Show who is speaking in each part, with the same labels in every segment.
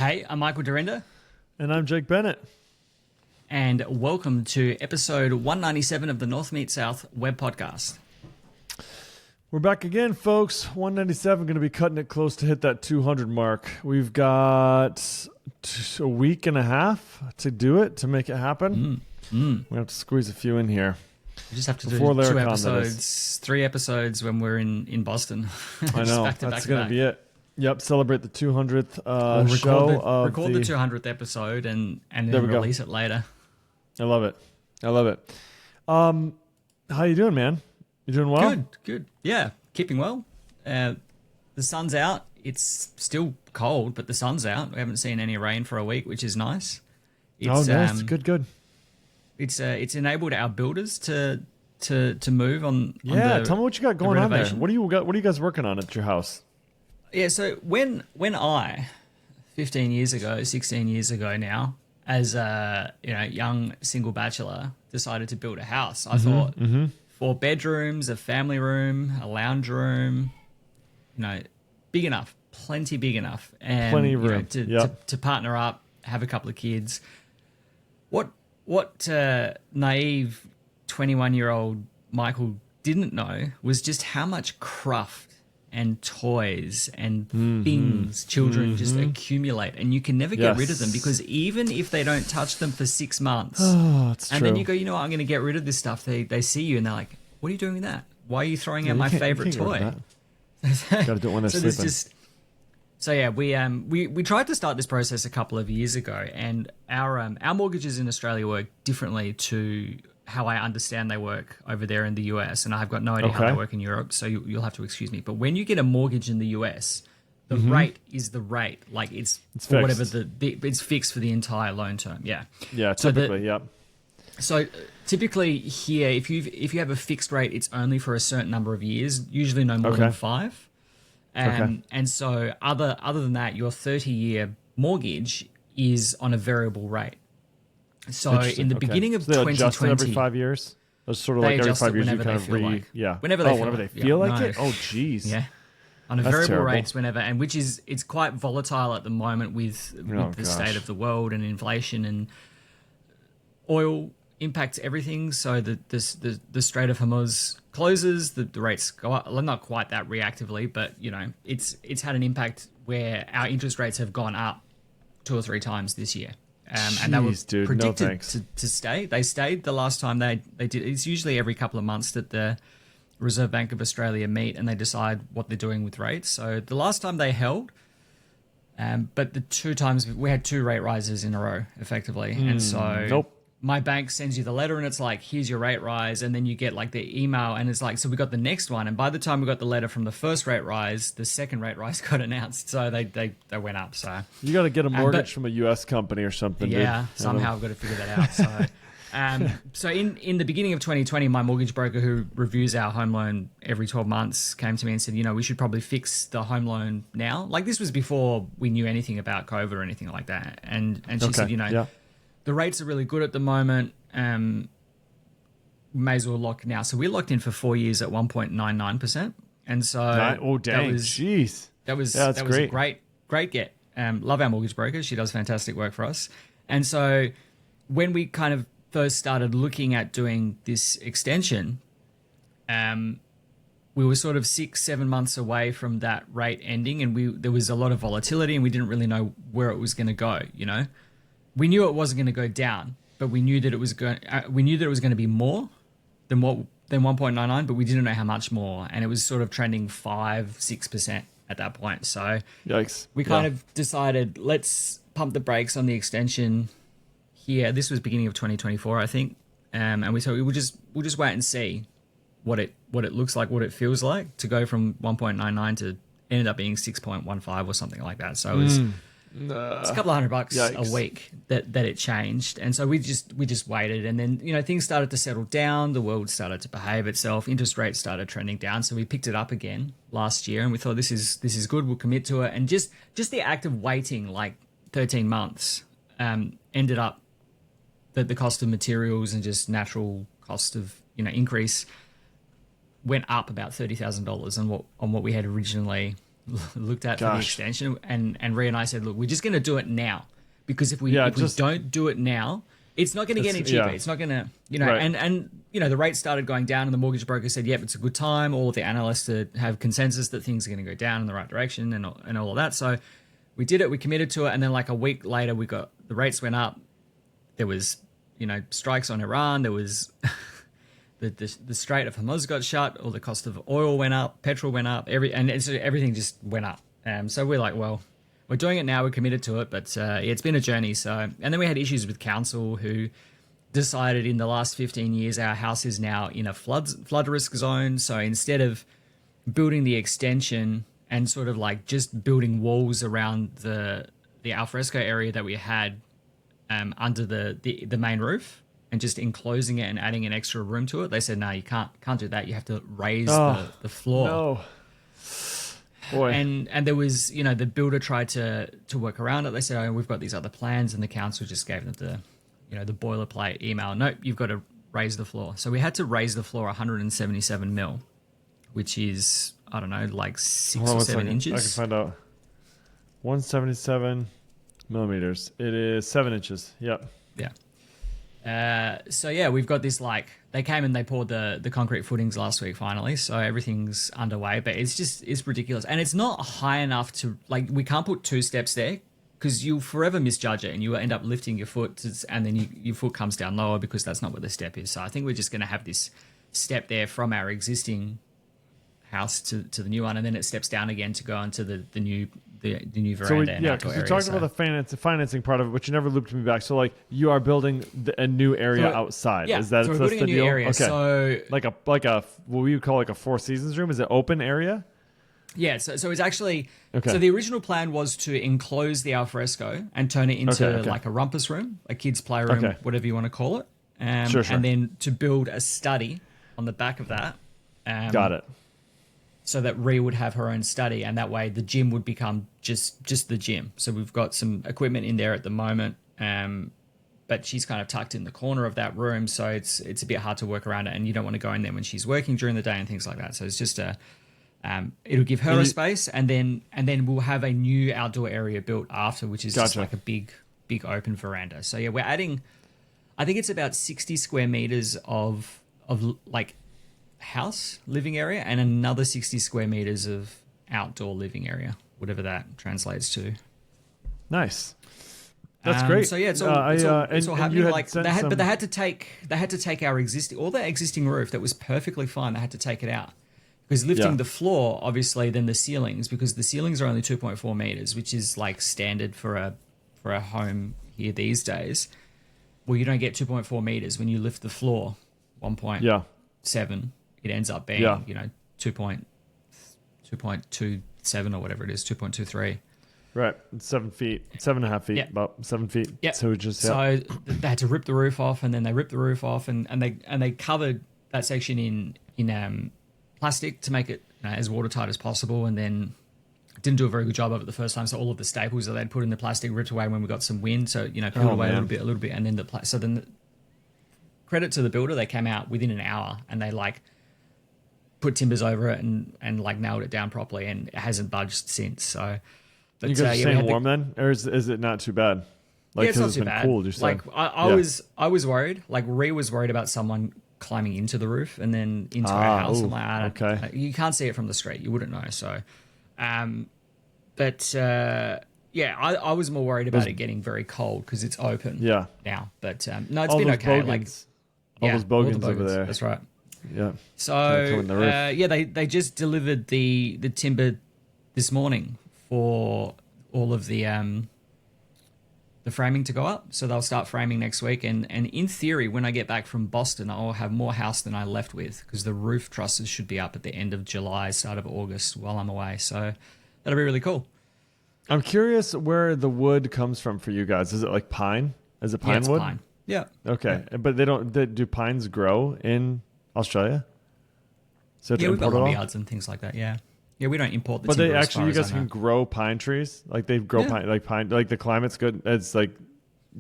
Speaker 1: Hey, I'm Michael Dorinda.
Speaker 2: And I'm Jake Bennett.
Speaker 1: And welcome to episode 197 of the North Meet South web podcast.
Speaker 2: We're back again, folks. 197, going to be cutting it close to hit that 200 mark. We've got a week and a half to do it, to make it happen. We have to squeeze a few in here.
Speaker 1: We just have to do
Speaker 2: Laracon,
Speaker 1: 2 episodes, 3 episodes when we're in Boston.
Speaker 2: I know, that's going to be it. Yep, celebrate the 200th show.
Speaker 1: Record the 200th episode and then release it later.
Speaker 2: I love it. How you doing, man? You doing well?
Speaker 1: Good. Yeah, keeping well. The sun's out. It's still cold, but the sun's out. We haven't seen any rain for a week, which is nice.
Speaker 2: Nice. Good.
Speaker 1: It's enabled our builders to move on.
Speaker 2: Yeah, tell me what you got going on there. What do you guys working on at your house?
Speaker 1: Yeah, so when I, 15 years ago, 16 years ago now, as a young single bachelor, decided to build a house, I thought 4 bedrooms, a family room, a lounge room, big enough, plenty big enough, and
Speaker 2: plenty of room
Speaker 1: to partner up, have a couple of kids. What naive 21-year-old Michael didn't know was just how much cruft and toys and things children just accumulate, and you can never get rid of them, because even if they don't touch them for 6 months, then you go, I'm going to get rid of this stuff. They see you and they're like, "What are you doing with that? Why are you throwing out my favorite toy?"
Speaker 2: Got to do it when they're sleeping.
Speaker 1: We tried to start this process a couple of years ago, and our mortgages in Australia work differently to how I understand they work over there in the US, and I've got no idea how they work in Europe, so you'll have to excuse me. But when you get a mortgage in the US, the rate is the rate. Like it's for whatever it's fixed for the entire loan term. Yeah.
Speaker 2: Yeah, typically,
Speaker 1: So typically here, if you have a fixed rate, it's only for a certain number of years, usually no more than 5. And so other than that, your 30-year mortgage is on a variable rate. So in the beginning of 2020,
Speaker 2: every 5 years. It's sort of like every 5 years you kind of whenever they feel like it. Oh, geez.
Speaker 1: Yeah. On a variable rates whenever, and it's quite volatile at the moment with the state of the world and inflation, and oil impacts everything. So the Strait of Hormuz closes, the rates go up. Well, not quite that reactively, but it's had an impact where our interest rates have gone up 2 or 3 times this year. And they were predicted to stay. They stayed the last time they did. It's usually every couple of months that the Reserve Bank of Australia meet and they decide what they're doing with rates. So the last time they held, but the 2 times we had 2 rate rises in a row, effectively. And so my bank sends you the letter and it's like, here's your rate rise. And then you get like the email and it's like, so we got the next one. And by the time we got the letter from the first rate rise, the second rate rise got announced. So they went up. So
Speaker 2: you got to get a mortgage from a US company or something.
Speaker 1: Yeah, dude. Somehow I've got to figure that out. So in the beginning of 2020, my mortgage broker who reviews our home loan every 12 months came to me and said, we should probably fix the home loan now. Like this was before we knew anything about COVID or anything like that. And she said, the rates are really good at the moment. May as well lock now. So we're locked in for 4 years at 1.99%. And so that was a great get. Love our mortgage broker. She does fantastic work for us. And so when we kind of first started looking at doing this extension, we were sort of 6-7 months away from that rate ending, and there was a lot of volatility, and we didn't really know where it was going to go. We knew it wasn't going to go down, but we knew that it was going. We knew that it was going to be more than 1.99, but we didn't know how much more, and it was sort of trending 5-6% at that point. So
Speaker 2: yikes!
Speaker 1: We kind of decided, let's pump the brakes on the extension here. This was beginning of 2024, I think, and we thought we'll just wait and see what it looks like, what it feels like to go from 1.99 to ended up being 6.15 or something like that. So it was. It's a couple of $100 a week that it changed, and so we just waited, and then things started to settle down. The world started to behave itself. Interest rates started trending down, so we picked it up again last year, and we thought this is good. We'll commit to it, and just the act of waiting like 13 months ended up that the cost of materials and just natural cost of increase went up about $30,000 on what we had originally looked at for the extension, and Rhea and I said, look, we're just going to do it now, because if we don't do it now, it's not going to get any cheaper. It's not going to, and the rates started going down, and the mortgage broker said, yep, it's a good time. All of the analysts have consensus that things are going to go down in the right direction and all of that. So we did it, we committed to it, and then like a week later, the rates went up. There was, strikes on Iran. There was the Strait of Hormuz got shut, or the cost of oil went up, petrol went up, everything just went up. So we're like, well, we're doing it now. We're committed to it, but it's been a journey. So, and then we had issues with council, who decided in the last 15 years our house is now in a flood risk zone. So instead of building the extension and sort of like just building walls around the alfresco area that we had under the main roof, and just enclosing it and adding an extra room to it, they said, no, you can't do that. You have to raise the floor.
Speaker 2: No. Boy.
Speaker 1: And there was, the builder tried to work around it. They said, oh, we've got these other plans, and the council just gave them the boilerplate email. Nope, you've got to raise the floor. So we had to raise the floor 177 mil, which is, I don't know, like 6 or 7 inches.
Speaker 2: I can find out. 177 millimeters. It is 7 inches. Yep.
Speaker 1: Yeah. So yeah, we've got this, like, they came and they poured the concrete footings last week finally, so everything's underway, but it's ridiculous, and it's not high enough to, like, we can't put 2 steps there, because you'll forever misjudge it and you end up lifting your foot and then your foot comes down lower, because that's not where the step is. So I think we're just going to have this step there from our existing house to the new one, and then it steps down again to go onto the new veranda.
Speaker 2: Because we talked about the financing part of it, which you never looped me back. So like, you are building a new area outside.
Speaker 1: Yeah,
Speaker 2: is that
Speaker 1: so we're building a new area.
Speaker 2: Okay.
Speaker 1: So
Speaker 2: like a what we would call like a Four Seasons room. Is it open area?
Speaker 1: Yeah, so it's actually so the original plan was to enclose the alfresco and turn it into like a rumpus room, a kid's playroom, whatever you want to call it.
Speaker 2: Sure.
Speaker 1: And then to build a study on the back of that.
Speaker 2: Got it.
Speaker 1: So that Rhea would have her own study, and that way the gym would become just the gym. So we've got some equipment in there at the moment, but she's kind of tucked in the corner of that room, so it's a bit hard to work around it, and you don't want to go in there when she's working during the day and things like that. So it's just it'll give her a space, and then we'll have a new outdoor area built after, which is just like a big open veranda. So yeah, we're adding, I think it's about 60 square meters of like house living area, and another 60 square meters of outdoor living area, whatever that translates to.
Speaker 2: Nice. That's great.
Speaker 1: So yeah, it's all happening. Like but they had to take our existing roof that was perfectly fine. They had to take it out, because lifting the floor, obviously, then the ceilings, because the ceilings are only 2.4 meters, which is like standard for a home here these days. Well, you don't get 2.4 meters when you lift the floor 1.7. It ends up being 2.27 or whatever it is, 2.23.
Speaker 2: Right, it's 7 feet, 7.5 feet, about 7 feet.
Speaker 1: Yeah.
Speaker 2: So
Speaker 1: they had to rip the roof off, and then they ripped the roof off, and they covered that section in plastic to make it as watertight as possible, and then didn't do a very good job of it the first time. So all of the staples that they'd put in the plastic ripped away when we got some wind. So peeled away a little bit, and then so then credit to the builder, they came out within an hour and they like put timbers over it and like nailed it down properly, and it hasn't budged since. So. But,
Speaker 2: you guys are staying warm then, or is it not too bad? Like,
Speaker 1: it's not too bad.
Speaker 2: Cold, you said.
Speaker 1: Like I was worried. Like Rhea was worried about someone climbing into the roof and then into our house. I'm like, you can't see it from the street. You wouldn't know. So, I was more worried about it getting very cold because it's open. Now, but no, it's been okay.
Speaker 2: Bogans. Like all those bogans over there.
Speaker 1: That's right.
Speaker 2: Yeah.
Speaker 1: So they just delivered the timber this morning for all of the framing to go up. So they'll start framing next week. And in theory, when I get back from Boston, I'll have more house than I left with, because the roof trusses should be up at the end of July, start of August while I'm away. So that'll be really cool.
Speaker 2: I'm curious where the wood comes from for you guys. Is it like pine? Is it pine wood?
Speaker 1: Pine. Yeah.
Speaker 2: Okay. Yeah. But do pines grow in Australia? So
Speaker 1: we've got lumberyards and things like that. Yeah. Yeah, we don't import the timber.
Speaker 2: But they actually, you guys can grow pine trees? Like they grow pine, like the climate's good. It's like,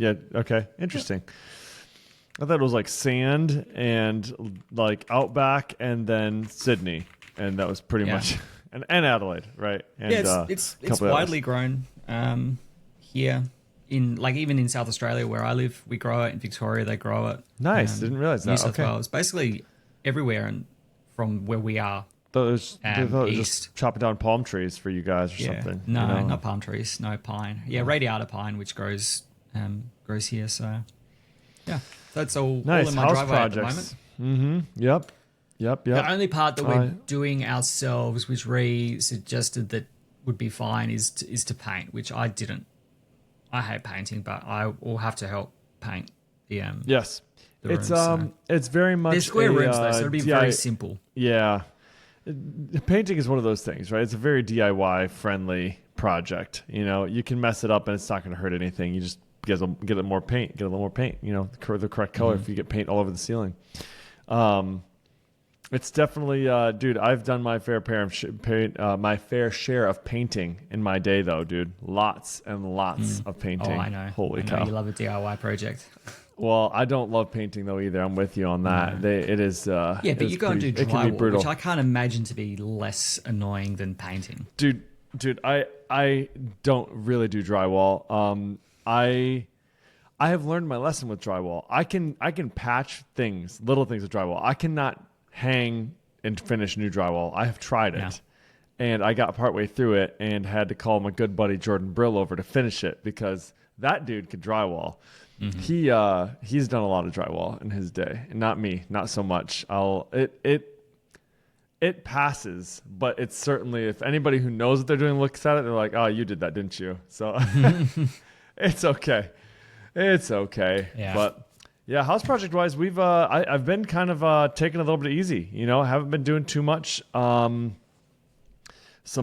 Speaker 2: okay, interesting. Yeah. I thought it was like sand and like Outback and then Sydney. And that was pretty much and Adelaide, right? And,
Speaker 1: it's widely grown here. Even in South Australia where I live, we grow it. In Victoria, they grow it.
Speaker 2: Nice. Didn't realize that.
Speaker 1: New South Wales, basically everywhere, and from where we are.
Speaker 2: Those just chopping down palm trees for you guys or something.
Speaker 1: No, not palm trees. No, pine. Yeah, radiata pine, which grows here. So yeah, that's all.
Speaker 2: Nice.
Speaker 1: All in my
Speaker 2: House
Speaker 1: driveway
Speaker 2: projects.
Speaker 1: at the moment.
Speaker 2: Yep.
Speaker 1: The only part that we're doing ourselves, which Ree suggested that would be fine, is to paint, which I didn't. I hate painting, but I will have to help paint the
Speaker 2: yes.
Speaker 1: The
Speaker 2: it's
Speaker 1: rooms,
Speaker 2: it's very much
Speaker 1: they're square rooms though, so it'll be very simple.
Speaker 2: Yeah. Painting is one of those things, right? It's a very DIY friendly project. You can mess it up and it's not going to hurt anything. You just get a little more paint. The correct color if you get paint all over the ceiling. It's definitely, dude. I've done my fair share of painting in my day, though, dude. Lots and lots of painting.
Speaker 1: Oh, I know.
Speaker 2: Holy cow!
Speaker 1: You love a DIY project.
Speaker 2: Well, I don't love painting though either. I'm with you on that.
Speaker 1: No.
Speaker 2: It is.
Speaker 1: But you go and do drywall, which I can't imagine to be less annoying than painting.
Speaker 2: Dude, I don't really do drywall. I have learned my lesson with drywall. I can patch little things with drywall. I cannot hang and finish new drywall. I have tried it, and I got partway through it and had to call my good buddy Jordan Brill over to finish it because that dude could drywall. Mm-hmm. He's done a lot of drywall in his day, and not me, not so much. It passes, but it's certainly, if anybody who knows what they're doing looks at it, they're like, "Oh, you did that, didn't you?" So it's okay. It's okay.
Speaker 1: Yeah.
Speaker 2: But yeah, house project wise, I've been kind of taking a little bit easy. Haven't been doing too much. Some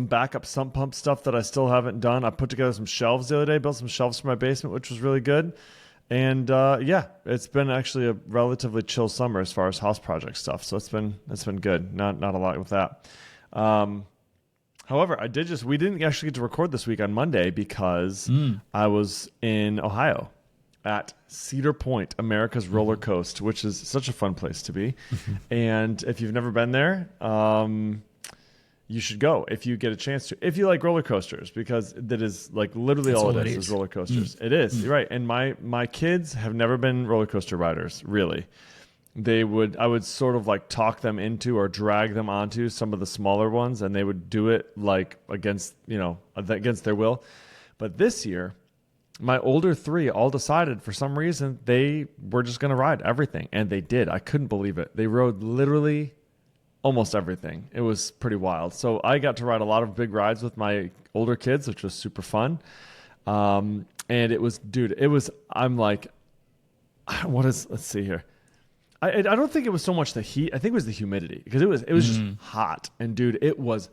Speaker 2: backup sump pump stuff that I still haven't done. I put together some shelves the other day, built some shelves for my basement, which was really good. And it's been actually a relatively chill summer as far as house project stuff. So it's been good. Not a lot with that. However, we didn't actually get to record this week on Monday because I was in Ohio at Cedar Point, America's roller coaster, which is such a fun place to be. And if you've never been there, you should go if you get a chance to. If you like roller coasters, because that is like literally all it is roller coasters. It is. You're right. And my kids have never been roller coaster riders, really. I would sort of like talk them into or drag them onto some of the smaller ones, and they would do it like against their will. But this year, my older three all decided for some reason they were just going to ride everything. And they did. I couldn't believe it. They rode literally almost everything. It was pretty wild. So I got to ride a lot of big rides with my older kids, which was super fun. And I'm like, let's see here. I don't think it was so much the heat. I think it was the humidity, because it was just hot. And dude, it was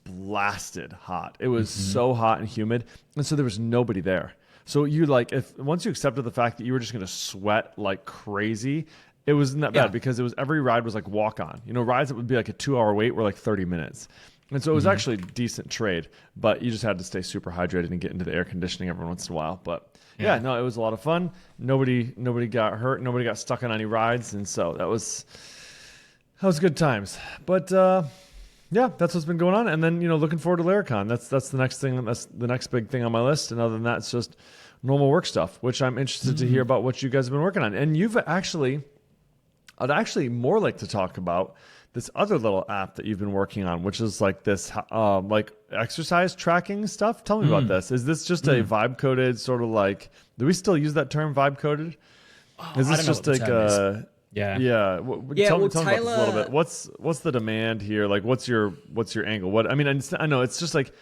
Speaker 2: blasted hot. It was so hot and humid. And so there was nobody there. So once you accepted the fact that you were just going to sweat like crazy, it wasn't that bad, because every ride was like walk on. Rides that would be like a 2-hour wait were like 30 minutes. And so it was actually a decent trade, but you just had to stay super hydrated and get into the air conditioning every once in a while. But it was a lot of fun. Nobody got hurt. Nobody got stuck on any rides. And so that was good times. But that's what's been going on. And then, looking forward to Laracon. That's the next thing. That's the next big thing on my list. And other than that, it's just normal work stuff, which I'm interested to hear about what you guys have been working on. And I'd actually more like to talk about this other little app that you've been working on, which is like this like exercise tracking stuff. Tell me about this. Is this just a vibe coded sort of like, do we still use that term, vibe coded? Is this just like tell me about this a little bit. What's the demand here? Like what's your angle? I know it's just like,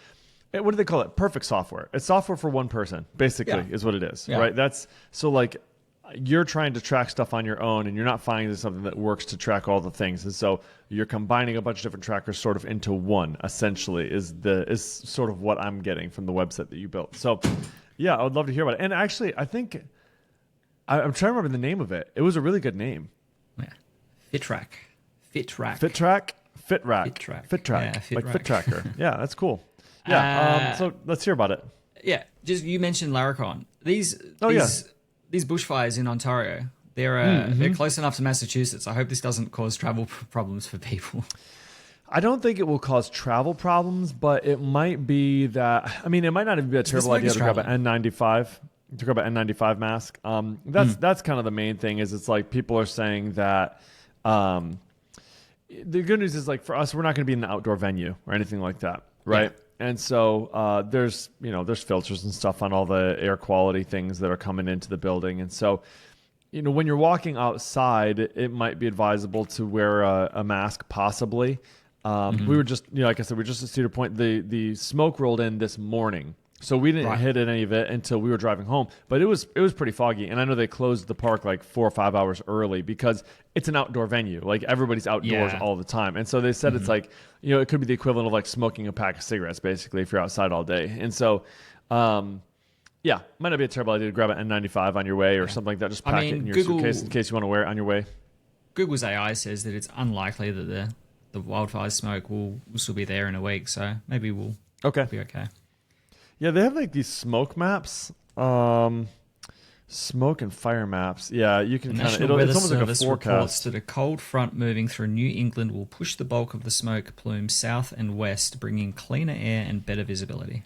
Speaker 2: what do they call it? Perfect software. It's software for one person, basically, is what it is, right? That's so like, you're trying to track stuff on your own, and you're not finding something that works to track all the things. And so you're combining a bunch of different trackers sort of into one, essentially, is sort of what I'm getting from the website that you built. So yeah, I would love to hear about it. And actually, I think I'm trying to remember the name of it. It was a really good name.
Speaker 1: Yeah. Fitrack.
Speaker 2: Fitrack.
Speaker 1: Yeah,
Speaker 2: Fit Tracker. Yeah, that's cool. Yeah. So let's hear about it.
Speaker 1: Yeah. Just, you mentioned Laracon. These bushfires in Ontario, they're close enough to Massachusetts. I hope this doesn't cause travel problems for people.
Speaker 2: I don't think it will cause travel problems, but it might be that, I mean, it might not even be a terrible idea to grab an N95. To grab an N95 mask. That's kind of the main thing is it's like people are saying that the good news is like for us, we're not going to be in an outdoor venue or anything like that. Right. Yeah. And so there's filters and stuff on all the air quality things that are coming into the building. And so, when you're walking outside, it might be advisable to wear a mask possibly. We were just, like I said, we were just at Cedar Point. The smoke rolled in this morning. So we didn't hit any of it until we were driving home, but it was pretty foggy. And I know they closed the park like 4 or 5 hours early because it's an outdoor venue. Like everybody's outdoors all the time. And so they said it's like, it could be the equivalent of like smoking a pack of cigarettes basically if you're outside all day. And so, might not be a terrible idea to grab an N95 on your way or something like that. Just pack it in your suitcase in case you want to wear it on your way.
Speaker 1: Google's AI says that it's unlikely that the wildfire smoke will still be there in a week. So maybe we'll be okay.
Speaker 2: Yeah, they have like these smoke maps, smoke and fire maps. Yeah, you can kind of. It's almost like a forecast.
Speaker 1: Reports that a cold front moving through New England will push the bulk of the smoke plume south and west, bringing cleaner air and better visibility.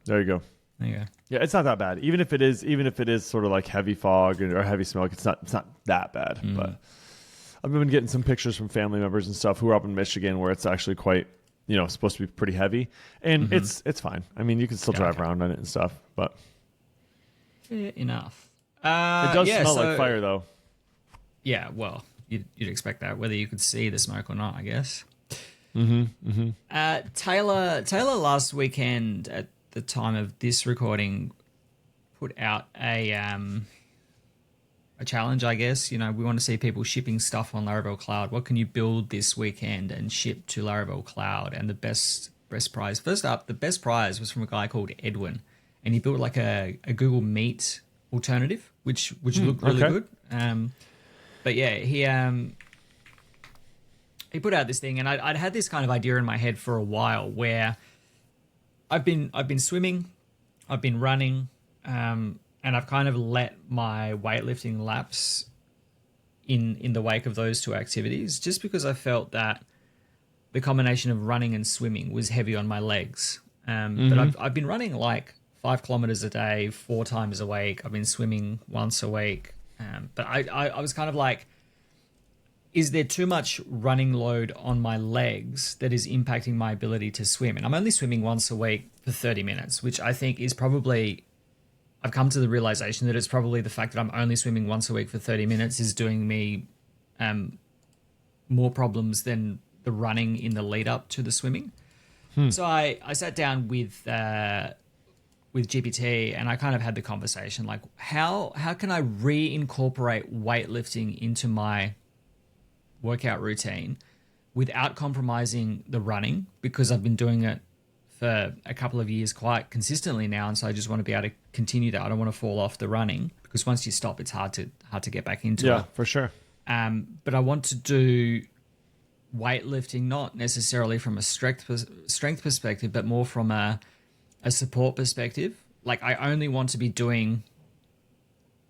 Speaker 2: There you go. Yeah, it's not that bad. Even if it is sort of like heavy fog or heavy smoke, it's not that bad. But I've been getting some pictures from family members and stuff who are up in Michigan where it's actually quite. Supposed to be pretty heavy, and it's fine. I mean, you can still drive around on it and stuff, but
Speaker 1: fair enough.
Speaker 2: It does smell like fire, though.
Speaker 1: Yeah, well, you'd expect that, whether you could see the smoke or not, I guess. Taylor last weekend at the time of this recording put out a challenge, I guess. We want to see people shipping stuff on Laravel Cloud. What can you build this weekend and ship to Laravel Cloud? And the best prize. First up, the best prize was from a guy called Edwin, and he built like a Google Meet alternative, which looked really good. But yeah, he put out this thing, and I'd had this kind of idea in my head for a while where I've been swimming, I've been running, and I've kind of let my weightlifting lapse in the wake of those two activities, just because I felt that the combination of running and swimming was heavy on my legs. But I've been running like 5 kilometers a day, 4 times a week. I've been swimming once a week. But I was kind of like, is there too much running load on my legs that is impacting my ability to swim? And I'm only swimming once a week for 30 minutes, which I think is probably... I've come to the realization that it's probably the fact that I'm only swimming once a week for 30 minutes is doing me more problems than the running in the lead up to the swimming. So I sat down with GPT and I kind of had the conversation like, how can I reincorporate weightlifting into my workout routine without compromising the running, because I've been doing it for a couple of years quite consistently now, and so I just want to be able to continue that. I don't want to fall off the running, because once you stop, it's hard to get back into it.
Speaker 2: Yeah, for sure.
Speaker 1: But I want to do weightlifting not necessarily from a strength perspective, but more from a support perspective. Like I only want to be doing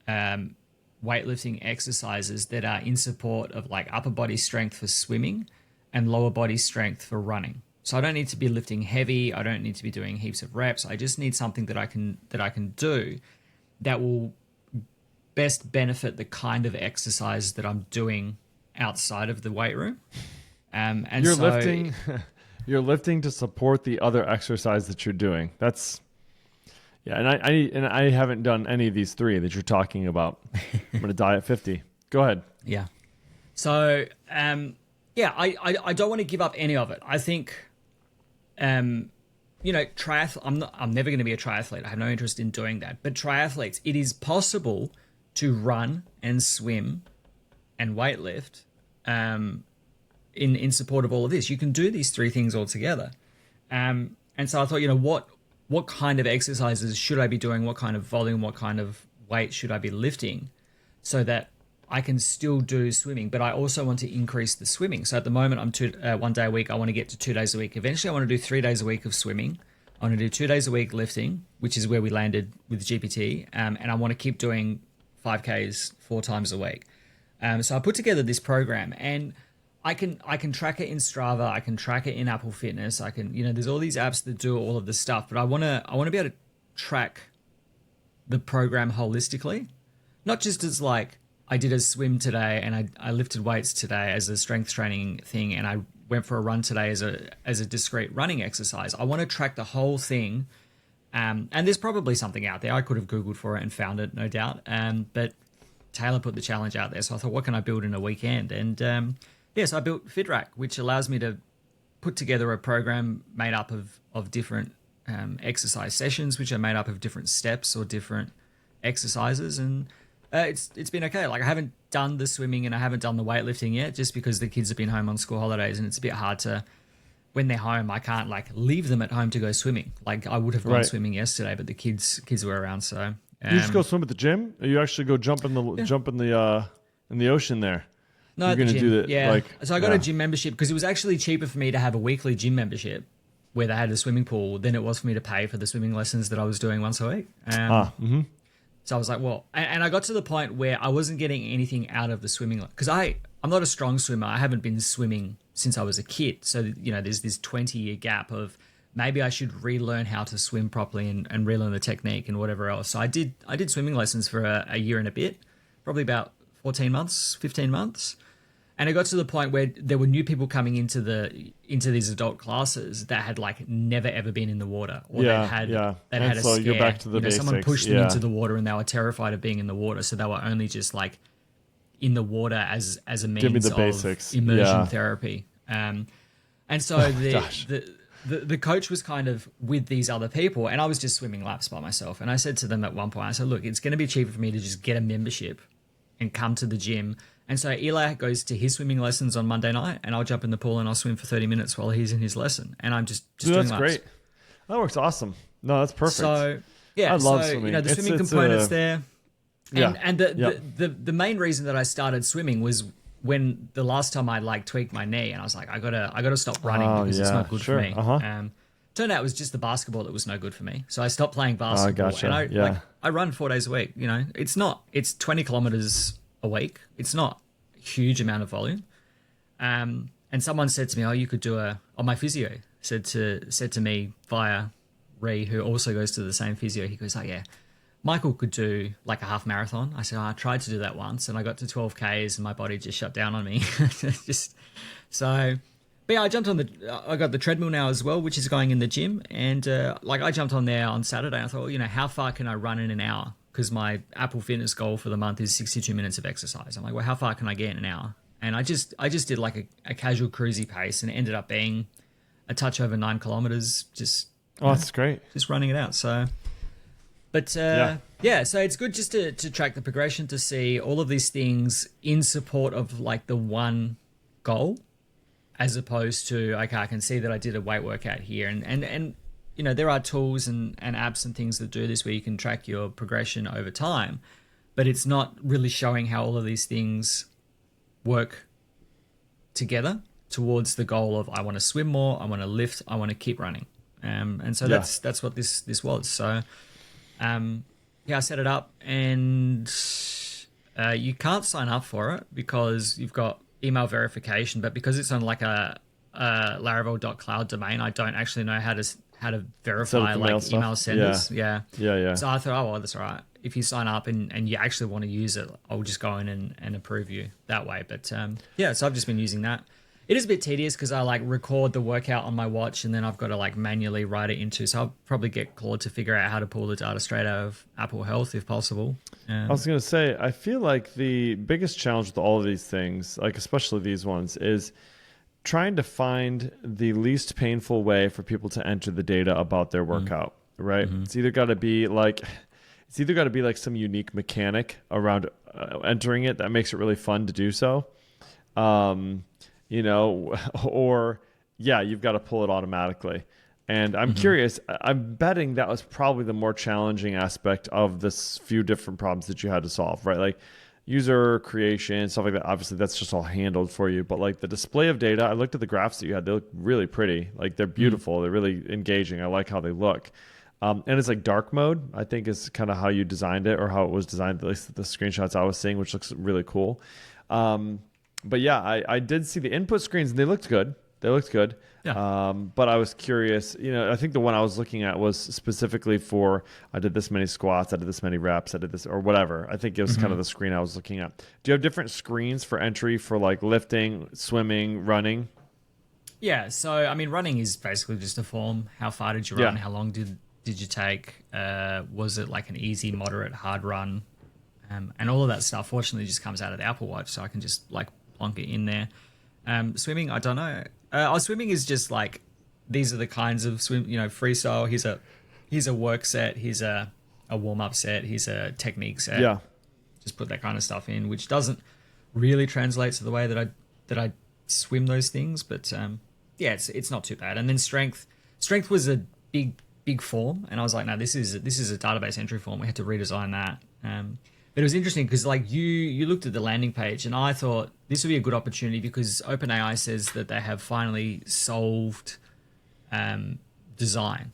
Speaker 1: weightlifting exercises that are in support of like upper body strength for swimming and lower body strength for running. So I don't need to be lifting heavy. I don't need to be doing heaps of reps. I just need something that I can do that will best benefit the kind of exercise that I'm doing outside of the weight room. And
Speaker 2: you're lifting to support the other exercise that you're doing. That's and I haven't done any of these 3 that you're talking about. I'm going to die at 50. Go ahead.
Speaker 1: Yeah. So I don't want to give up any of it. I think I'm never going to be a triathlete. I have no interest in doing that. But triathletes, it is possible to run and swim and weightlift in support of all of this. You can do these 3 things all together. And so I thought, what kind of exercises should I be doing? What kind of volume, what kind of weight should I be lifting so that I can still do swimming, but I also want to increase the swimming. So at the moment, I'm 1 day a week. I want to get to 2 days a week. Eventually, I want to do 3 days a week of swimming. I want to do 2 days a week lifting, which is where we landed with GPT. And I want to keep doing 5Ks 4 times a week. So I put together this program, and I can track it in Strava. I can track it in Apple Fitness. I can, there's all these apps that do all of this stuff, but I want to be able to track the program holistically, not just as like I did a swim today and I lifted weights today as a strength training thing, and I went for a run today as a discrete running exercise. I want to track the whole thing. And there's probably something out there. I could have Googled for it and found it, no doubt. But Taylor put the challenge out there. So I thought, what can I build in a weekend? And so I built Fitrack, which allows me to put together a program made up of different exercise sessions, which are made up of different steps or different exercises. And it's been okay. Like, I haven't done the swimming and I haven't done the weightlifting yet, just because the kids have been home on school holidays, and it's a bit hard to, when they're home, I can't like leave them at home to go swimming. Like, I would have gone swimming yesterday, but the kids were around. So
Speaker 2: you just go swim at the gym, or you actually go jump in the ocean there?
Speaker 1: No,
Speaker 2: you're going to do that.
Speaker 1: Yeah. So I got a gym membership because it was actually cheaper for me to have a weekly gym membership where they had a swimming pool than it was for me to pay for the swimming lessons that I was doing once a week. So I was like, well, and I got to the point where I wasn't getting anything out of the swimming, because I'm not a strong swimmer. I haven't been swimming since I was a kid. So, there's this 20-year gap of maybe I should relearn how to swim properly and relearn the technique and whatever else. So I did swimming lessons for a year and a bit, probably about 15 months. And it got to the point where there were new people coming into these adult classes that had like never ever been in the water, or they'd had a scare.
Speaker 2: You're back to the basics.
Speaker 1: Someone pushed them into the water and they were terrified of being in the water, so they were only just like in the water as a means of
Speaker 2: basics.
Speaker 1: Immersion therapy. And so the coach was kind of with these other people, and I was just swimming laps by myself. And I said to them at one point, I said, look, it's going to be cheaper for me to just get a membership and come to the gym. And so Eli goes to his swimming lessons on Monday night, and I'll jump in the pool and I'll swim for 30 minutes while he's in his lesson. And I'm just doing laps. That's great.
Speaker 2: That works awesome. No, that's perfect.
Speaker 1: So, I love swimming. The swimming component's there. And the main reason that I started swimming was when the last time I like tweaked my knee, and I was like, I gotta stop running because it's not good for me. Turned out it was just the basketball that was no good for me. So I stopped playing basketball.
Speaker 2: Gotcha.
Speaker 1: And I run 4 days a week. It's 20 kilometers a week. It's not a huge amount of volume. And someone said to me, you could do my physio said to me via Ree, who also goes to the same physio. He goes, Michael could do like a half marathon. I said, I tried to do that once and I got to 12 Ks and my body just shut down on me. I jumped on I got the treadmill now as well, which is going in the gym. And I jumped on there on Saturday. I thought, how far can I run in an hour? Because my Apple Fitness goal for the month is 62 minutes of exercise. I'm like, well, how far can I get in an hour? And I just did like a casual cruisy pace, and it ended up being a touch over 9 kilometers.
Speaker 2: That's great.
Speaker 1: Just running it out. So, but so it's good just to track the progression, to see all of these things in support of like the one goal, as opposed to, okay, I can see that I did a weight workout here, and there are tools and apps and things that do this where you can track your progression over time, but it's not really showing how all of these things work together towards the goal of, I want to swim more, I want to lift, I want to keep running. And so that's what this was. So, I set it up, and you can't sign up for it because you've got email verification, but because it's on like a Laravel.cloud domain, I don't actually know how to verify like email senders. Yeah. So I thought, that's all right. If you sign up and you actually want to use it, I'll just go in and approve you that way. But so I've just been using that. It is a bit tedious because I like record the workout on my watch, and then I've got to like manually write it into. So I'll probably get Claude to figure out how to pull the data straight out of Apple Health if possible.
Speaker 2: I was going to say, I feel like the biggest challenge with all of these things, like especially these ones, is trying to find the least painful way for people to enter the data about their workout, right? Mm-hmm. It's either got to be like some unique mechanic around entering it that makes it really fun to do so. Or you've got to pull it automatically. And I'm curious, I'm betting that was probably the more challenging aspect of this few different problems that you had to solve, right? Like user creation, stuff like that. Obviously that's just all handled for you, but like the display of data, I looked at the graphs that you had, they look really pretty. Like they're beautiful. They're really engaging. I like how they look. And it's like dark mode, I think is kind of how you designed it, or how it was designed, at least the screenshots I was seeing, which looks really cool. But yeah, I did see the input screens and they looked good.
Speaker 1: Yeah.
Speaker 2: But I was curious, I think the one I was looking at was specifically for, I did this many squats, I did this many reps, I did this, or whatever. I think it was kind of the screen I was looking at. Do you have different screens for entry for like lifting, swimming, running?
Speaker 1: Yeah. So, I mean, running is basically just a form. How far did you run? How long did you take? Was it like an easy, moderate, hard run? And all of that stuff, fortunately, just comes out of the Apple Watch, so I can just like plonk it in there. Swimming, I don't know. Swimming is just like, these are the kinds of swim, freestyle. Here's a work set. Here's a warm up set. Here's a technique set.
Speaker 2: Yeah.
Speaker 1: Just put that kind of stuff in, which doesn't really translate to the way that I swim those things. But yeah, it's not too bad. And then strength was a big form, and I was like, no, this is a database entry form. We had to redesign that. But it was interesting because like you looked at the landing page, and I thought this would be a good opportunity because OpenAI says that they have finally solved design.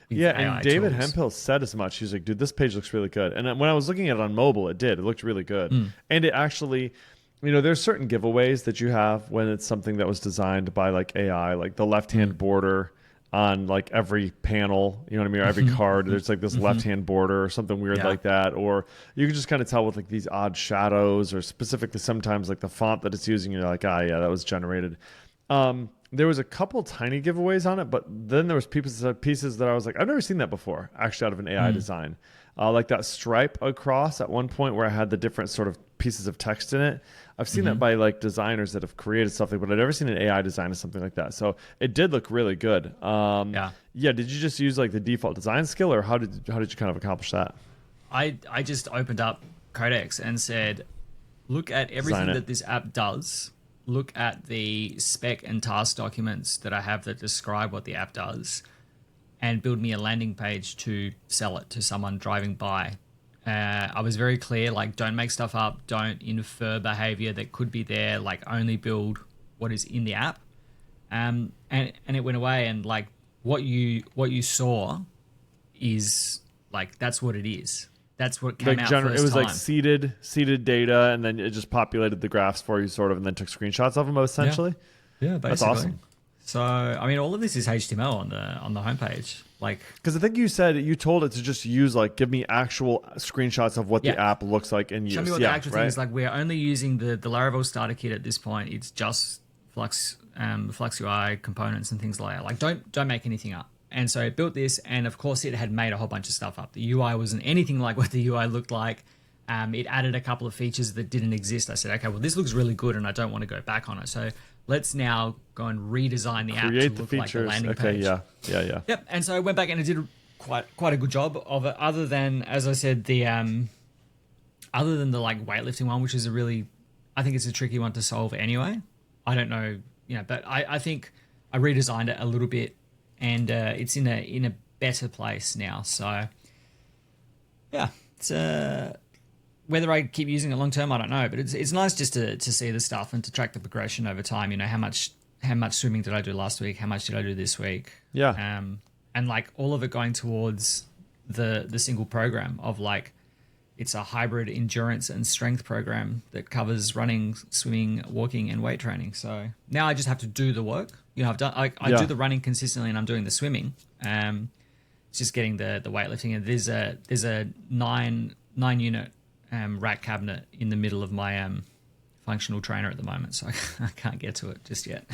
Speaker 2: Yeah, and
Speaker 1: AI
Speaker 2: David
Speaker 1: tools.
Speaker 2: Hemphill said as much. He's like, dude, this page looks really good. And when I was looking at it on mobile, it looked really good. And it actually, there's certain giveaways that you have when it's something that was designed by like AI, like the left-hand border on like every panel, you know what I mean, or every card, there's like this left-hand border or something weird like that. Or you can just kind of tell with like these odd shadows, or specifically sometimes like the font that it's using, you're like, yeah, that was generated. There was a couple tiny giveaways on it, but then there was pieces that I was like, I've never seen that before, actually, out of an AI design. Like that stripe across at one point where I had the different sort of pieces of text in it. I've seen that by like designers that have created something, but I've never seen an AI design of something like that. So it did look really good. Yeah. Did you just use like the default design skill, or how did you kind of accomplish that?
Speaker 1: I just opened up Codex and said, look at everything that this app does. Look at the spec and task documents that I have that describe what the app does, and build me a landing page to sell it to someone driving by. I was very clear, like, don't make stuff up, don't infer behavior that could be there, like, only build what is in the app. And it went away, and like what you saw is like, that's what it is. That's what came out first
Speaker 2: It was
Speaker 1: time.
Speaker 2: like seeded data, and then it just populated the graphs for you, sort of, and then took screenshots of them, essentially.
Speaker 1: Yeah, basically.
Speaker 2: That's awesome.
Speaker 1: So, I mean, all of this is HTML on the homepage. Like,
Speaker 2: because I think you told it to just use like, give me actual screenshots of what the app looks like and use.
Speaker 1: Show me what the actual thing is. Like, we're only using the Laravel starter kit at this point. It's just Flux UI components and things like that. Like, don't make anything up. And so it built this, and of course it had made a whole bunch of stuff up. The UI wasn't anything like what the UI looked like. It added a couple of features that didn't exist. I said, okay, well, this looks really good, and I don't want to go back on it. So let's now go and redesign the app to look like the landing page.
Speaker 2: Yeah.
Speaker 1: Yep. And so I went back and it did quite a good job of it. Other than, as I said, the like weightlifting one, which is I think it's a tricky one to solve anyway. I don't know, but I think I redesigned it a little bit, and it's in a better place now. So yeah, it's whether I keep using it long term, I don't know, but it's nice just to see the stuff and to track the progression over time. How much swimming did I do last week? How much did I do this week?
Speaker 2: Yeah.
Speaker 1: And like all of it going towards the single program of like, it's a hybrid endurance and strength program that covers running, swimming, walking, and weight training. So now I just have to do the work. I've done. I do the running consistently, and I'm doing the swimming. It's just getting the weightlifting. And there's a 9 unit rack cabinet in the middle of my functional trainer at the moment, so I can't get to it just yet.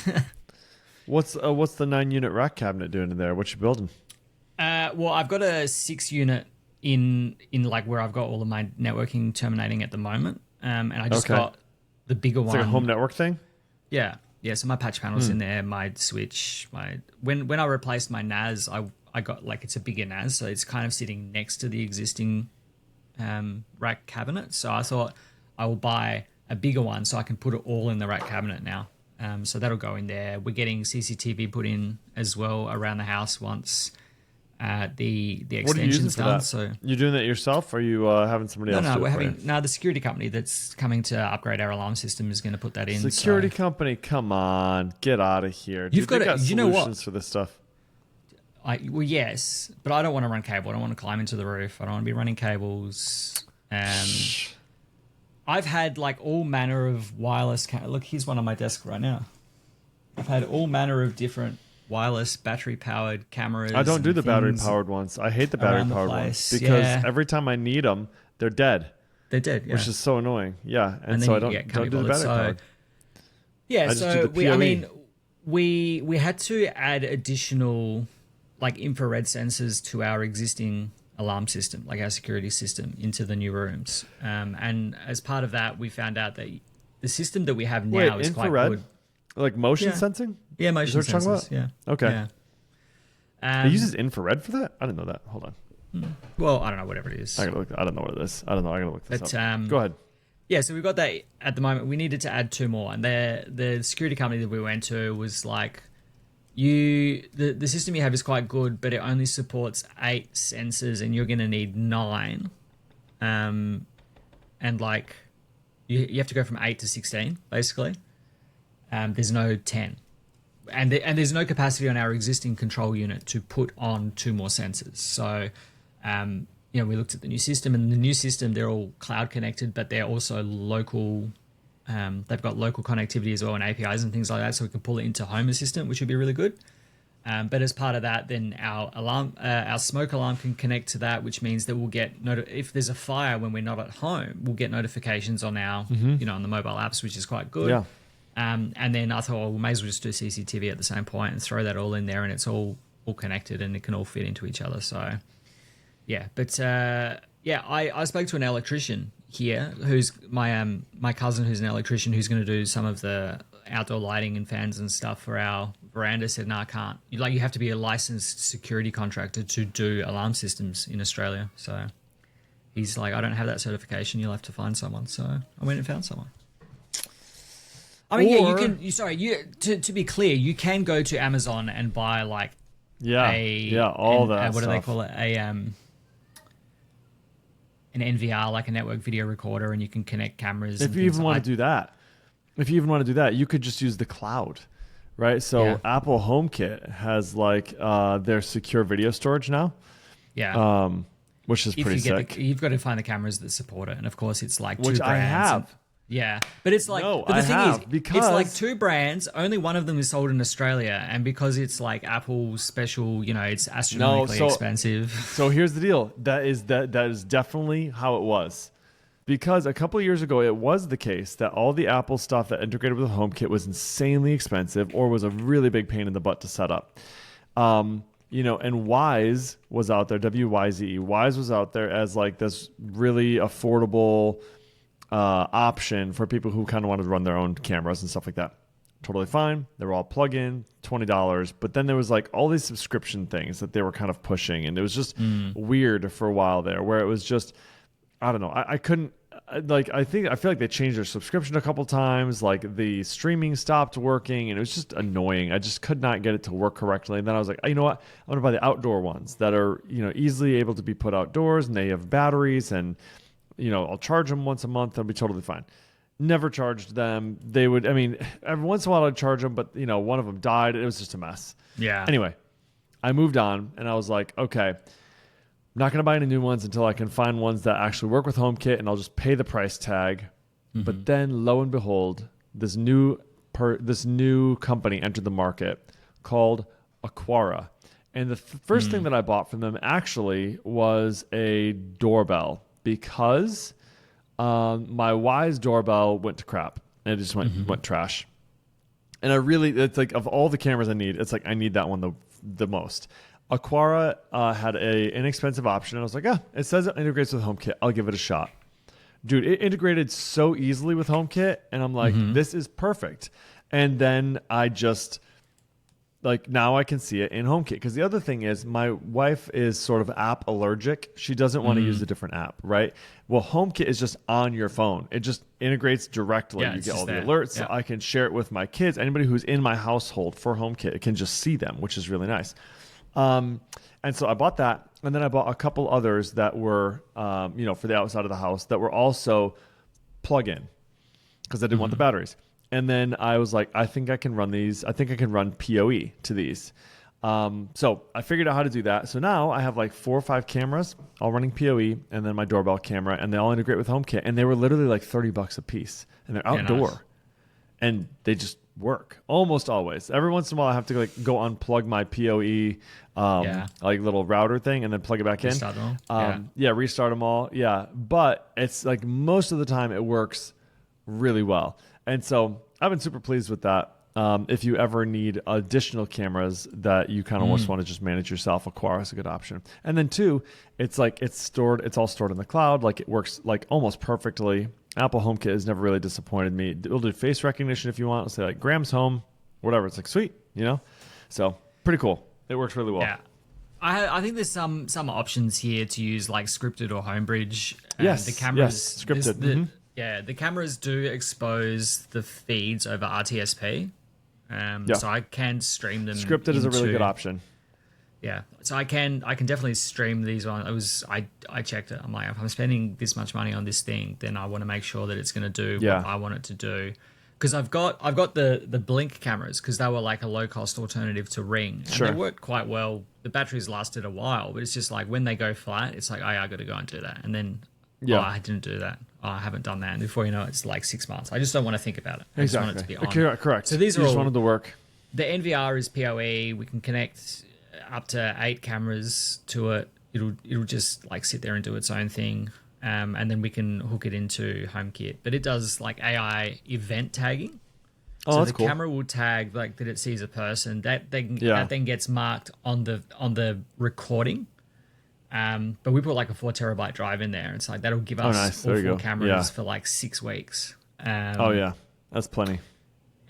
Speaker 2: What's the 9 unit rack cabinet doing in there? What you building?
Speaker 1: Well, I've got a 6 unit in like where I've got all of my networking terminating at the moment, and I just got the bigger one.
Speaker 2: It's like a home network thing.
Speaker 1: Yeah. So my patch panel's in there, my switch, when I replaced my NAS, I got like, it's a bigger NAS, so it's kind of sitting next to the existing rack cabinet. So I thought I will buy a bigger one so I can put it all in the rack cabinet now. So that'll go in there. We're getting CCTV put in as well around the house once the extension's done. So
Speaker 2: you're doing that yourself, or are you having somebody else?
Speaker 1: No, we're having the security company that's coming to upgrade our alarm system is going to put that in.
Speaker 2: Security company, come on, get out of here.
Speaker 1: You've got
Speaker 2: solutions
Speaker 1: you know what?
Speaker 2: for this stuff.
Speaker 1: Well, yes, but I don't want to run cable. I don't want to climb into the roof. I don't want to be running cables. I I've had like all manner of wireless. Look, here's one on my desk right now. I've had all manner of different wireless battery-powered cameras.
Speaker 2: I don't do the battery-powered ones. I hate the battery-powered ones because every time I need them, they're dead.
Speaker 1: They're dead, yeah.
Speaker 2: Which is so annoying. Yeah, and so I don't do the battery-powered.
Speaker 1: Yeah, so we had to add additional like infrared sensors to our existing alarm system, like our security system, into the new rooms. And as part of that, we found out that the system that we have now is
Speaker 2: infrared?
Speaker 1: quite good.
Speaker 2: Like motion sensing?
Speaker 1: Yeah, motion sensors. Yeah.
Speaker 2: Okay.
Speaker 1: Yeah.
Speaker 2: It uses infrared for that? I didn't know that. Hold on.
Speaker 1: Well, I don't know, whatever it is.
Speaker 2: I don't know what it is. I don't know. I gotta look this up. Go ahead.
Speaker 1: Yeah, so we've got that at the moment. We needed to add 2 more, and the security company that we went to was like, the system you have is quite good, but it only supports 8 sensors, and you're going to need 9. And like, you have to go from 8 to 16, basically. There's no 10. And there's no capacity on our existing control unit to put on 2 more sensors. So, we looked at the new system, and the new system, they're all cloud connected, but they're also local. They've got local connectivity as well and APIs and things like that, so we can pull it into Home Assistant, which would be really good. But as part of that, then our alarm, our smoke alarm can connect to that, which means that we'll get if there's a fire when we're not at home, we'll get notifications on our, on the mobile apps, which is quite good.
Speaker 2: Yeah.
Speaker 1: And then I thought, well, we may as well just do CCTV at the same point and throw that all in there, and it's all connected and it can all fit into each other. So, yeah. But I spoke to an electrician here, who's my cousin, who's an electrician, who's going to do some of the outdoor lighting and fans and stuff for our veranda. Said, no, I can't. You have to be a licensed security contractor to do alarm systems in Australia. So he's like, I don't have that certification. You'll have to find someone. So I went and found someone. I mean, you can. To be clear, you can go to Amazon and buy like
Speaker 2: all that.
Speaker 1: What do they call it? An NVR, like a network video recorder, and you can connect cameras.
Speaker 2: If you even want to do that, you could just use the cloud, right? So Apple HomeKit has like their secure video storage now.
Speaker 1: Yeah.
Speaker 2: Which is pretty sick.
Speaker 1: You've got to find the cameras that support it, and of course, it's like 2 brands.
Speaker 2: Which I have.
Speaker 1: Yeah, but it's like because it's like 2 brands. Only one of them is sold in Australia, and because it's like Apple's special, it's astronomically expensive.
Speaker 2: So here's the deal: that is definitely how it was, because a couple of years ago it was the case that all the Apple stuff that integrated with HomeKit was insanely expensive or was a really big pain in the butt to set up. And Wyze was out there. WYZE. Wyze was out there as like this really affordable option for people who kind of wanted to run their own cameras and stuff like that. Totally fine. They were all plug-in, $20. But then there was like all these subscription things that they were kind of pushing, and it was just weird for a while there, where it was just, I don't know. I couldn't like. I feel like they changed their subscription a couple times. Like the streaming stopped working, and it was just annoying. I just could not get it to work correctly. And then I was like, you know what? I'm gonna buy the outdoor ones that are easily able to be put outdoors, and they have batteries and. I'll charge them once a month. They'll be totally fine. Never charged them. They would, every once in a while I'd charge them, but, one of them died. It was just a mess.
Speaker 1: Yeah.
Speaker 2: Anyway, I moved on, and I was like, okay, I'm not going to buy any new ones until I can find ones that actually work with HomeKit, and I'll just pay the price tag. Mm-hmm. But then, lo and behold, this new company entered the market called Aquara. And the first thing that I bought from them actually was a doorbell. Because my Wyze doorbell went to crap, and it just went trash. And it's like, of all the cameras I need, it's like I need that one the most. Aquara had a inexpensive option, and I was like, it says it integrates with HomeKit. I'll give it a shot. Dude, it integrated so easily with HomeKit, and I'm like, this is perfect. And then I just... like now I can see it in HomeKit. Because the other thing is my wife is sort of app allergic. She doesn't want to use a different app, right? Well, HomeKit is just on your phone. It just integrates directly. You get all the alerts. Yeah. I can share it with my kids. Anybody who's in my household for HomeKit, it can just see them, which is really nice. And so I bought that. And then I bought a couple others that were, for the outside of the house that were also plug-in because I didn't want the batteries. And then I was like, I think I can run these. I think I can run PoE to these. So I figured out how to do that. So now I have like 4 or 5 cameras all running PoE and then my doorbell camera, and they all integrate with HomeKit, and they were literally like $30 a piece, and they're outdoor.
Speaker 1: Nice.
Speaker 2: And they just work almost always. Every once in a while I have to like go unplug my PoE like little router thing and then plug it back
Speaker 1: restart
Speaker 2: in.
Speaker 1: Them all.
Speaker 2: Restart them all. Yeah. But it's like most of the time it works really well. And so I've been super pleased with that. If you ever need additional cameras that you kind of almost want to just manage yourself, Aquara is a good option. And then 2, it's all stored in the cloud. Like it works like almost perfectly. Apple HomeKit has never really disappointed me. It'll do face recognition if you want. It'll say like Graham's home, whatever. It's like sweet, So pretty cool. It works really well.
Speaker 1: Yeah. I think there's some options here to use like scripted or Homebridge.
Speaker 2: Yes.
Speaker 1: The cameras
Speaker 2: scripted.
Speaker 1: The cameras do expose the feeds over RTSP. So I can stream them.
Speaker 2: Scripted is a really good option.
Speaker 1: Yeah, so I can definitely stream these ones. I checked it. I'm like, if I'm spending this much money on this thing, then I want to make sure that it's going to do what I want it to do. Because I've got the Blink cameras, because they were like a low cost alternative to Ring, and they worked quite well. The batteries lasted a while, but it's just like when they go flat, it's like, I got to go and do that, and then I didn't do that. I haven't done that, and before you know it, it's like 6 months. I just don't want to think about it. I just want it to be on.
Speaker 2: Correct.
Speaker 1: So these are
Speaker 2: just
Speaker 1: all,
Speaker 2: wanted to work.
Speaker 1: The NVR is PoE. We can connect up to 8 cameras to it. It'll just like sit there and do its own thing, and then we can hook it into HomeKit. But it does like AI event tagging. So the camera will tag like that it sees a person that then gets marked on the recording. But we put like a 4 terabyte drive in there. It's like that'll give us all 4 cameras for like 6 weeks.
Speaker 2: That's plenty.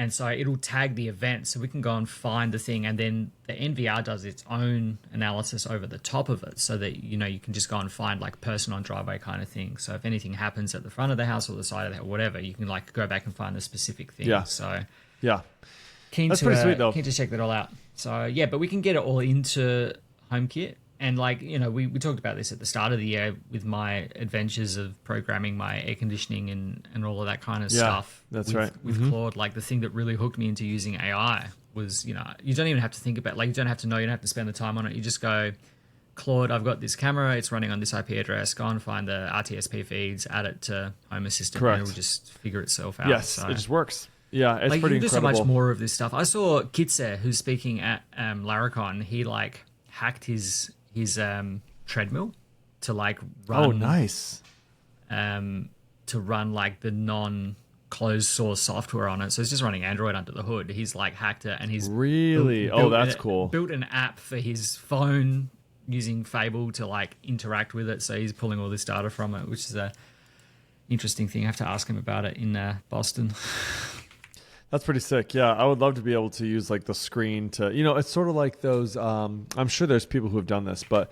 Speaker 1: And so it'll tag the event, so we can go and find the thing, and then the NVR does its own analysis over the top of it, so that you can just go and find like person on driveway kind of thing. So if anything happens at the front of the house or the side of the house, whatever, you can like go back and find the specific thing.
Speaker 2: Yeah.
Speaker 1: So
Speaker 2: That's pretty sweet though.
Speaker 1: Keen to check that all out. So but we can get it all into HomeKit. And like, we talked about this at the start of the year with my adventures of programming my air conditioning and all of that kind of stuff.
Speaker 2: That's right.
Speaker 1: With Claude, like the thing that really hooked me into using AI was, you don't even have to think about, like, you don't have to know, you don't have to spend the time on it. You just go, Claude, I've got this camera, it's running on this IP address, go and find the RTSP feeds, add it to Home Assistant, and it'll just figure itself out.
Speaker 2: Yes,
Speaker 1: so,
Speaker 2: it just works. Yeah, it's
Speaker 1: like,
Speaker 2: pretty
Speaker 1: you can do
Speaker 2: incredible.
Speaker 1: so much more of this stuff. I saw Kitze, who's speaking at Laracon, he like hacked his treadmill to like run to run like the non-closed source software on it, so it's just running Android under the hood. He's like hacked it, and he's
Speaker 2: cool.
Speaker 1: Built an app for his phone using Fable to like interact with it, so he's pulling all this data from it, which is a interesting thing. I have to ask him about it in Boston.
Speaker 2: That's pretty sick. Yeah, I would love to be able to use like the screen to, it's sort of like those, I'm sure there's people who have done this, but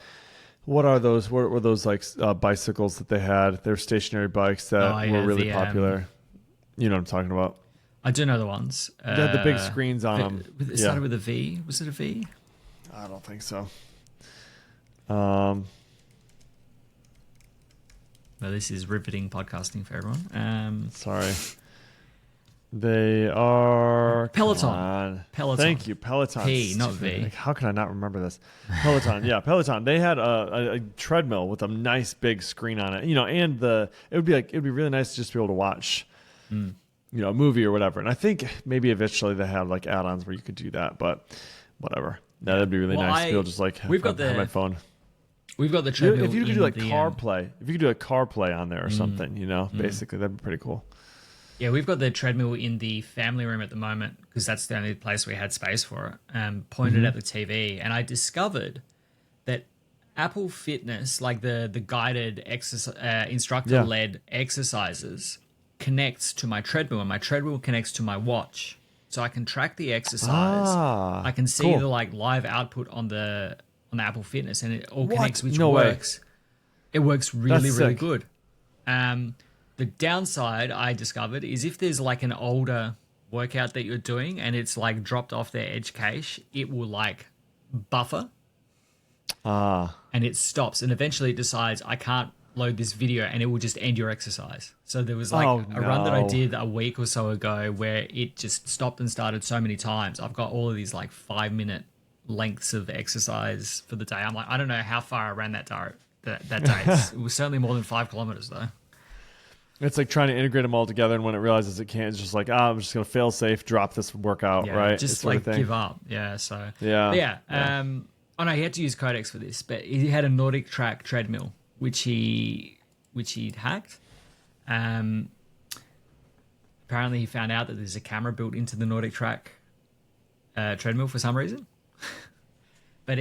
Speaker 2: what are those? What were those like bicycles that they had? They're stationary bikes that were really popular. You know what I'm talking about?
Speaker 1: I do know the ones.
Speaker 2: They had the big screens on them.
Speaker 1: It started with a V. Was it a V?
Speaker 2: I don't think so.
Speaker 1: Well, this is riveting podcasting for everyone.
Speaker 2: Sorry. They are
Speaker 1: Peloton.
Speaker 2: Thank you, Peloton.
Speaker 1: P, not V.
Speaker 2: Like, how can I not remember this? Peloton. Yeah, Peloton. They had a treadmill with a nice big screen on it. And it'd be really nice to just be able to watch, a movie or whatever. And I think maybe eventually they have like add-ons where you could do that, but whatever. That'd be really nice to be able to just like have my phone.
Speaker 1: We've got the treadmill.
Speaker 2: If you could do like CarPlay, if you could do a CarPlay on there or something, basically that'd be pretty cool.
Speaker 1: Yeah, we've got the treadmill in the family room at the moment because that's the only place we had space for it, pointed at the TV. And I discovered that Apple Fitness, like the guided instructor-led exercises, connects to my treadmill, and my treadmill connects to my watch. So I can track the exercise. I can see the like live output on the Apple Fitness, and it all connects, which works. It works really good. The downside I discovered is if there's like an older workout that you're doing and it's like dropped off their edge cache, it will like buffer and it stops, and eventually it decides I can't load this video, and it will just end your exercise. So there was like a run that I did a week or so ago where it just stopped and started so many times. I've got all of these like 5-minute lengths of exercise for the day. I'm like, I don't know how far I ran that day. It was certainly more than 5 kilometers though.
Speaker 2: It's like trying to integrate them all together, and when it realizes it can't, it's just like, I'm just gonna fail safe, drop this workout, right?
Speaker 1: Just like give up. Yeah. So
Speaker 2: yeah.
Speaker 1: Oh no, he had to use Codex for this, but he had a NordicTrack treadmill, which he'd hacked. Apparently, he found out that there's a camera built into the NordicTrack treadmill for some reason. But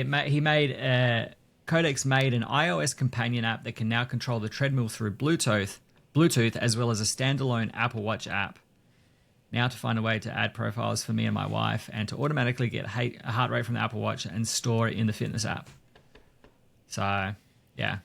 Speaker 1: Codex made an iOS companion app that can now control the treadmill through Bluetooth, as well as a standalone Apple Watch app. Now to find a way to add profiles for me and my wife, and to automatically get a heart rate from the Apple Watch and store it in the fitness app. So, yeah,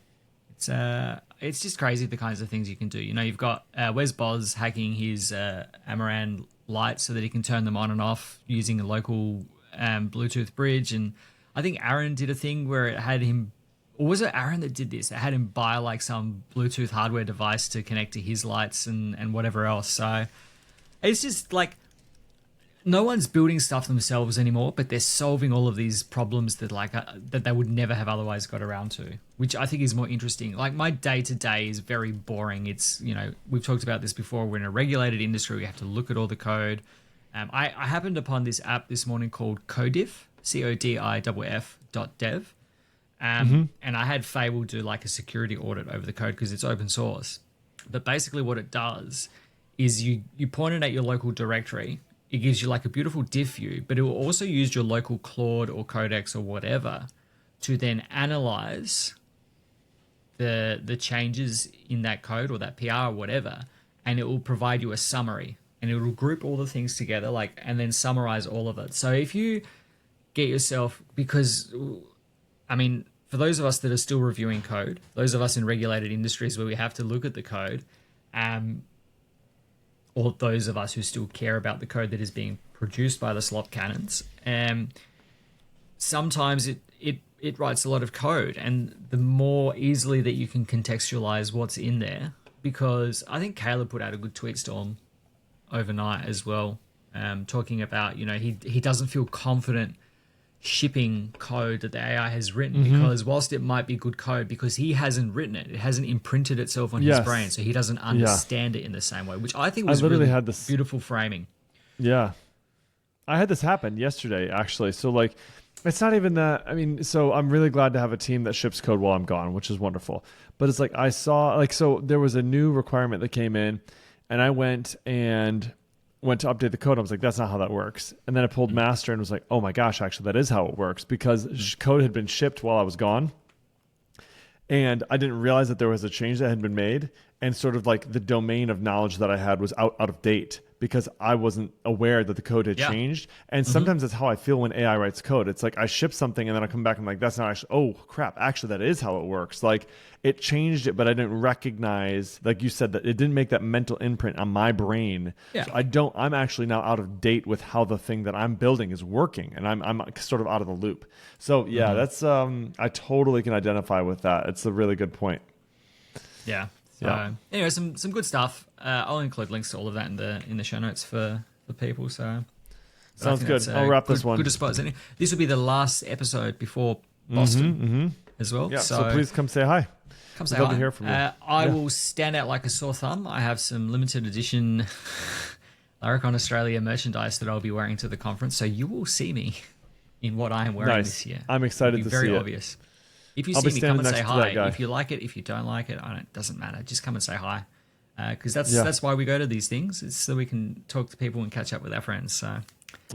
Speaker 1: it's just crazy the kinds of things you can do. You know, you've got Wes Boz hacking his Amaran lights so that he can turn them on and off using a local Bluetooth bridge. And I think Aaron did a thing where it had him, or was it Aaron that did this? It had him buy like some Bluetooth hardware device to connect to his lights and whatever else. So it's just like no one's building stuff themselves anymore, but they're solving all of these problems that that they would never have otherwise got around to, which I think is more interesting. Like my day-to-day is very boring. It's, you know, we've talked about this before. We're in a regulated industry. We have to look at all the code. I happened upon this app this morning called Codiff, CODIFF.dev. And I had Fable do like a security audit over the code because it's open source. But basically what it does is you point it at your local directory. It gives you like a beautiful diff view, but it will also use your local Claude or Codex or whatever to then analyze the changes in that code or that PR or whatever, and it will provide you a summary, and it will group all the things together and then summarize all of it. So if you get yourself, because I mean, for those of us that are still reviewing code, those of us in regulated industries where we have to look at the code, or those of us who still care about the code that is being produced by the slop cannons, sometimes it writes a lot of code, and the more easily that you can contextualize what's in there, because I think Caleb put out a good tweet storm overnight as well, talking about, you know, he doesn't feel confident shipping code that the AI has written because whilst it might be good code, because he hasn't written it, it hasn't imprinted itself on his brain, so he doesn't understand it in the same way, which I think was really had this beautiful framing.
Speaker 2: Yeah. I had this happen yesterday, actually. So like, it's not even that, I mean, so I'm really glad to have a team that ships code while I'm gone, which is wonderful. But it's like, I saw, like, so there was a new requirement that came in, and I went to update the code. I was like, that's not how that works. And then I pulled master and was like, oh my gosh, actually that is how it works, because code had been shipped while I was gone. And I didn't realize that there was a change that had been made. And sort of like the domain of knowledge that I had was out of date because I wasn't aware that the code had changed. And sometimes that's how I feel when AI writes code. It's like I ship something and then I come back and I'm like, that's not actually, oh crap, actually that is how it works. Like it changed it, but I didn't recognize, like you said, that it didn't make that mental imprint on my brain.
Speaker 1: Yeah.
Speaker 2: So I'm actually now out of date with how the thing that I'm building is working, and I'm sort of out of the loop. So yeah, that's, I totally can identify with that. It's a really good point.
Speaker 1: Yeah. So anyway, some good stuff. I'll include links to all of that in the show notes for people. So
Speaker 2: sounds good. I'll wrap this one.
Speaker 1: Good as spot. This will be the last episode before Boston as well.
Speaker 2: Yeah. So please come say hi.
Speaker 1: Come say
Speaker 2: hi. Love
Speaker 1: to
Speaker 2: hear from you.
Speaker 1: I will stand out like a sore thumb. I have some limited edition Laracon Australia merchandise that I'll be wearing to the conference. So you will see me in what I am wearing this year.
Speaker 2: I'm excited to see it.
Speaker 1: Very obvious. If you see me, come and say hi. If you like it, if you don't like it, it doesn't matter. Just come and say hi, because that's why we go to these things. It's so we can talk to people and catch up with our friends. So,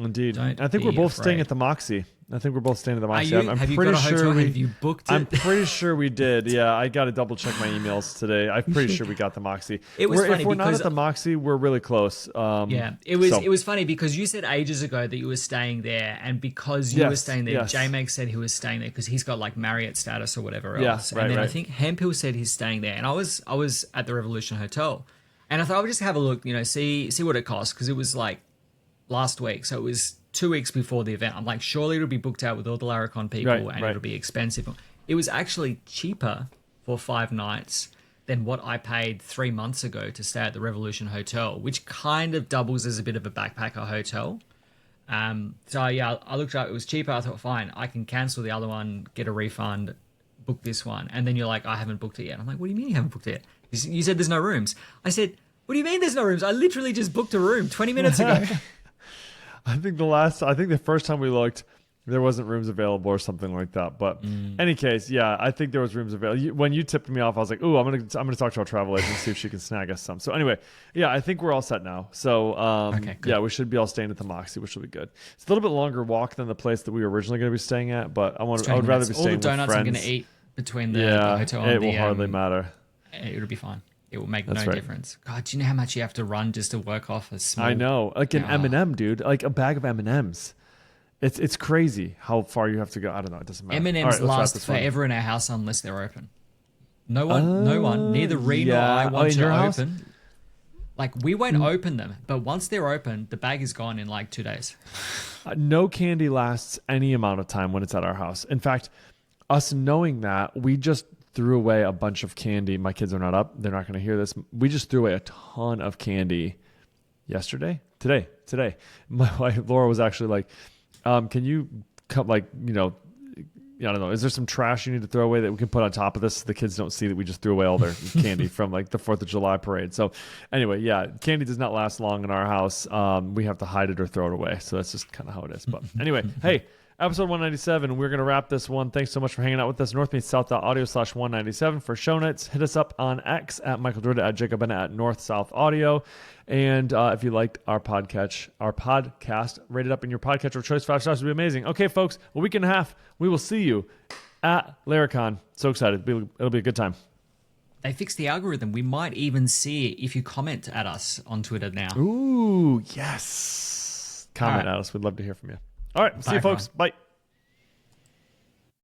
Speaker 2: indeed, I think we're both staying at the Moxie. I'm pretty
Speaker 1: sure have you booked it?
Speaker 2: I'm pretty sure we did. Yeah, I got to double check my emails today. I'm pretty sure we got the Moxie.
Speaker 1: It was funny
Speaker 2: if we're not at the Moxie, we're really close.
Speaker 1: It was funny because you said ages ago that you were staying there, and because you were staying there, J-Meg said he was staying there because he's got like Marriott status or whatever else. And then I think Hempill said he's staying there, and I was at the Revolution Hotel, and I thought I would just have a look, see what it costs, because it was like last week, so it was 2 weeks before the event. I'm like, surely it'll be booked out with all the Laracon people and it'll be expensive. It was actually cheaper for 5 nights than what I paid 3 months ago to stay at the Revolution Hotel, which kind of doubles as a bit of a backpacker hotel. So yeah, I looked up. It was cheaper. I thought, fine, I can cancel the other one, get a refund, book this one. And then you're like, I haven't booked it yet. I'm like, what do you mean you haven't booked it yet? You said there's no rooms. I said, what do you mean there's no rooms? I literally just booked a room 20 minutes ago.
Speaker 2: I think the first time we looked, there wasn't rooms available or something like that. But any case, yeah, I think there was rooms available. When you tipped me off, I was like, "Ooh, I'm gonna talk to our travel agent and see if she can snag us some." So anyway, yeah, I think we're all set now. So okay, yeah, we should be all staying at the Moxie, which will be good. It's a little bit longer walk than the place that we were originally going to be staying at, but I would rather be staying with friends.
Speaker 1: All the donuts I'm going to eat between the hotel and
Speaker 2: it will hardly matter.
Speaker 1: It'll be fine. It will make no difference. God, do you know how much you have to run just to work off a small...
Speaker 2: I know. Like an M&M, dude. Like a bag of M&Ms. It's crazy how far you have to go. I don't know. It doesn't matter.
Speaker 1: M&Ms last forever in our house unless they're open. No one, neither Reed nor I want to open. Like, we won't open them, but once they're open, the bag is gone in like 2 days.
Speaker 2: No candy lasts any amount of time when it's at our house. In fact, us knowing that, we just threw away a bunch of candy. My kids are not up. They're not going to hear this. We just threw away a ton of candy today. My wife, Laura, was actually like, can you come, like, I don't know, is there some trash you need to throw away that we can put on top of this so the kids don't see that we just threw away all their candy from like the 4th of July parade? So anyway, yeah, candy does not last long in our house. We have to hide it or throw it away. So that's just kind of how it is. But anyway, hey, episode 197, we're going to wrap this one. Thanks so much for hanging out with us. northmeetsouth.audio/197. For show notes, hit us up on X at Michael Druda, at Jacob Bennett, at North South Audio. And if you liked our podcast, rate it up in your podcatcher of choice. 5 stars would be amazing. Okay, folks, a week and a half, we will see you at Laracon. So excited. It'll be a good time.
Speaker 1: They fixed the algorithm. We might even see if you comment at us on Twitter now.
Speaker 2: Ooh, yes. Comment at us. We'd love to hear from you. All right. See you, folks. Bye.